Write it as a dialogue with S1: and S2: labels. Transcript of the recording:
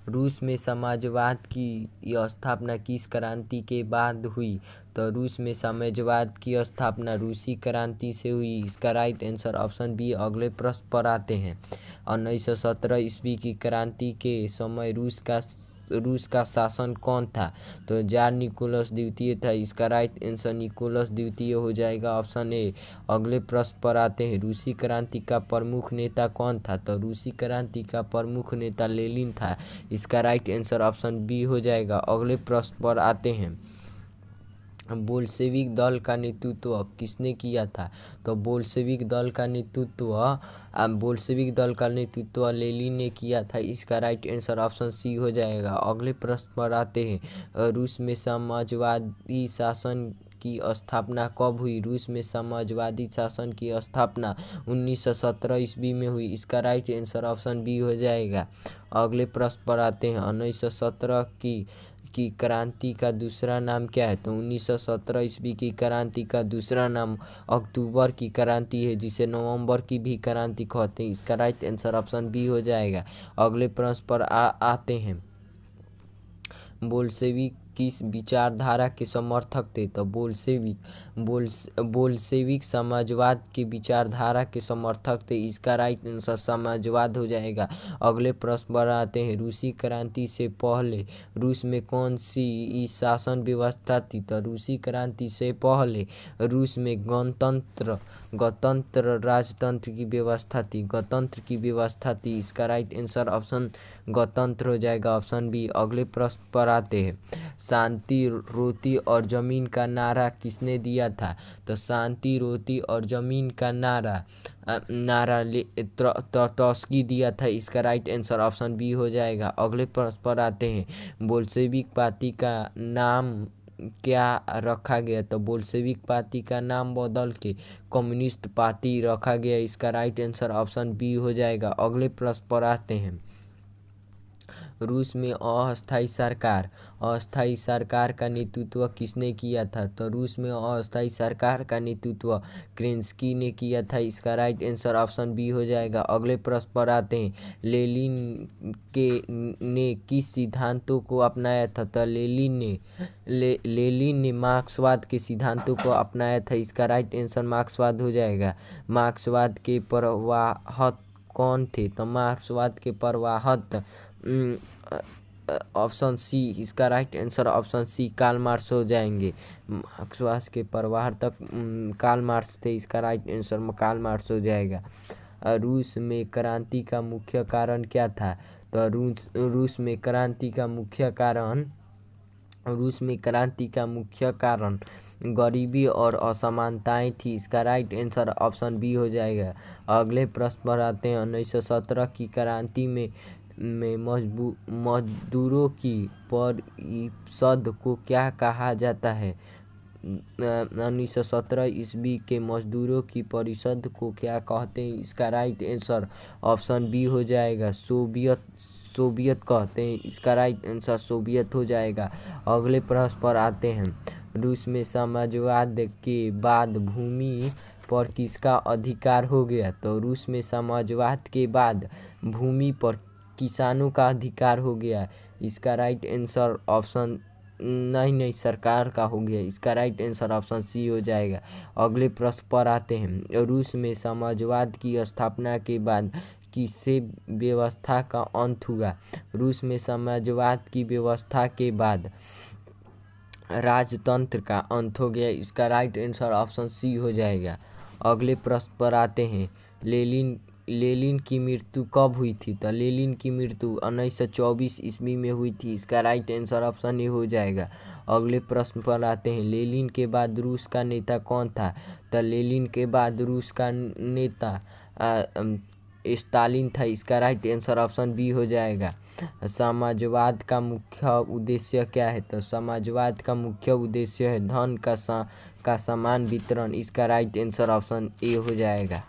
S1: रूस में समाजवाद की स्थापना किस क्रांति के बाद हुई? तो रूस में समाजवाद की स्थापना रूसी क्रांति से हुई। इसका राइट आंसर ऑप्शन बी। अगले प्रश्न पर आते हैं। 1917 ईस्वी की क्रांति के समय रूस का शासन कौन था? तो जार निकोलस द्वितीय था। इसका राइट आंसर निकोलस द्वितीय हो जाएगा, ऑप्शन ए। अगले प्रश्न पर आते हैं। रूसी क्रांति का प्रमुख नेता कौन था? तो रूसी क्रांति का प्रमुख नेता लेनिन था। इसका राइट आंसर ऑप्शन बी हो जाएगा। अगले प्रश्न पर आते हैं। बोल्शेविक दल का नेतृत्व किसने किया था? तो बोल्शेविक दल का नेतृत्व लेनिन ने किया था। इसका राइट आंसर ऑप्शन सी हो जाएगा। अगले प्रश्न पर आते हैं। रूस में समाजवादी शासन की स्थापना कब हुई? रूस में समाजवादी शासन की स्थापना 1917 ईस्वी में हुई। इसका राइट आंसर ऑप्शन बी हो जाएगा। अगले प्रश्न पर आते हैं। 1917 की क्रांति का दूसरा नाम क्या है? तो 1917 ईस्वी की क्रांति का दूसरा नाम अक्टूबर की क्रांति है, जिसे नवंबर की भी क्रांति कहते हैं। इसका राइट आंसर ऑप्शन बी हो जाएगा। अगले प्रश्न पर आते हैं। बोल्शेविक किस विचारधारा के समर्थक थे? तो बोल्शेविक समाजवाद की विचारधारा के समर्थक थे। इसका राइट आंसर समाजवाद हो जाएगा। अगले प्रश्न पर आते हैं। रूसी क्रांति से पहले रूस में कौन सी शासन व्यवस्था थी? तो रूसी क्रांति से पहले रूस में गणतंत्र राजतंत्र की व्यवस्था थी। गणतंत्र की व्यवस्था थी। इसका राइट आंसर ऑप्शन गणतंत्र हो जाएगा, ऑप्शन बी। अगले प्रश्न पर आते हैं। शांति, रोटी और जमीन का नारा किसने दिया था? तो शांति, रोटी और जमीन का नारा ट्रॉट्स्की दिया था। इसका राइट आंसर ऑप्शन बी हो जाएगा। अगले प्रश्न पर आते हैं। बोल्शेविक पार्टी का नाम क्या रखा गया? तो बोल्शेविक पार्टी का नाम बदल के कम्युनिस्ट पार्टी रखा गया। इसका राइट आंसर ऑप्शन बी हो जाएगा। अगले प्रश्न पर आते हैं। रूस में अस्थायी सरकार का नेतृत्व किसने किया था? तो रूस में अस्थायी सरकार का नेतृत्व केरेंस्की ने किया था। इसका राइट आंसर ऑप्शन बी हो जाएगा। अगले प्रश्न पर आते हैं। लेनिन ने किस सिद्धांतों को अपनाया था? तो लेनिन ने मार्क्सवाद के सिद्धांतों को अपनाया था। इसका राइट आंसर मार्क्सवाद हो जाएगा। मार्क्सवाद के प्रवाहक कौन थे? तो मार्क्सवाद के प्रवाहक ऑप्शन सी। इसका right answer option C Karl Marx हो जाएंगे। मार्क्सवाद के प्रवर्तक कार्ल मार्क्स थे। इसका राइट आंसर कार्ल मार्क्स हो जाएगा। रूस में क्रांति का मुख्य कारण क्या था? तो रूस में क्रांति का मुख्य कारण गरीबी और असमानताएं थी। इसका राइट आंसर ऑप्शन बी हो जाएगा। अगले प्रश्न पर आते हैं। 1917 की क्रांति में मजदूरों की परिषद को क्या कहा जाता है? 1917 ईस्वी के मजदूरों की परिषद को क्या कहते हैं? इसका राइट आंसर ऑप्शन बी हो जाएगा। सोवियत कहते हैं। इसका राइट आंसर सोवियत हो जाएगा। अगले प्रश्न पर आते हैं। रूस में साम्राज्यवाद के बाद भूमि पर किसका अधिकार हो गया? तो रूस में साम्राज्यवाद के बाद भूमि पर किसानों का अधिकार हो गया। इसका राइट आंसर ऑप्शन नहीं सरकार का हो गया। इसका राइट आंसर ऑप्शन सी हो जाएगा। अगले प्रश्न पर आते हैं। रूस में साम्राज्यवाद की स्थापना के बाद किससे व्यवस्था का अंत हुआ? रूस में साम्राज्यवाद की व्यवस्था के बाद राजतंत्र का अंत हो गया। इसका राइट आंसर ऑप्शन सी हो जाएगा। अगले प्रश्न पर आते हैं। लेनिन की मृत्यु कब हुई थी? तो लेनिन की मृत्यु 1924 ईस्वी में हुई थी। इसका राइट आंसर ऑप्शन ए हो जाएगा। अगले प्रश्न पर आते हैं। लेनिन के बाद रूस का नेता कौन था? तो लेनिन के बाद रूस का नेता स्टालिन था। इसका राइट आंसर ऑप्शन बी हो जाएगा। समाजवाद का मुख्य उद्देश्य क्या है? तो समाजवाद का मुख्य उद्देश्य है धन का समान वितरण। इसका राइट आंसर ऑप्शन ए हो जाएगा।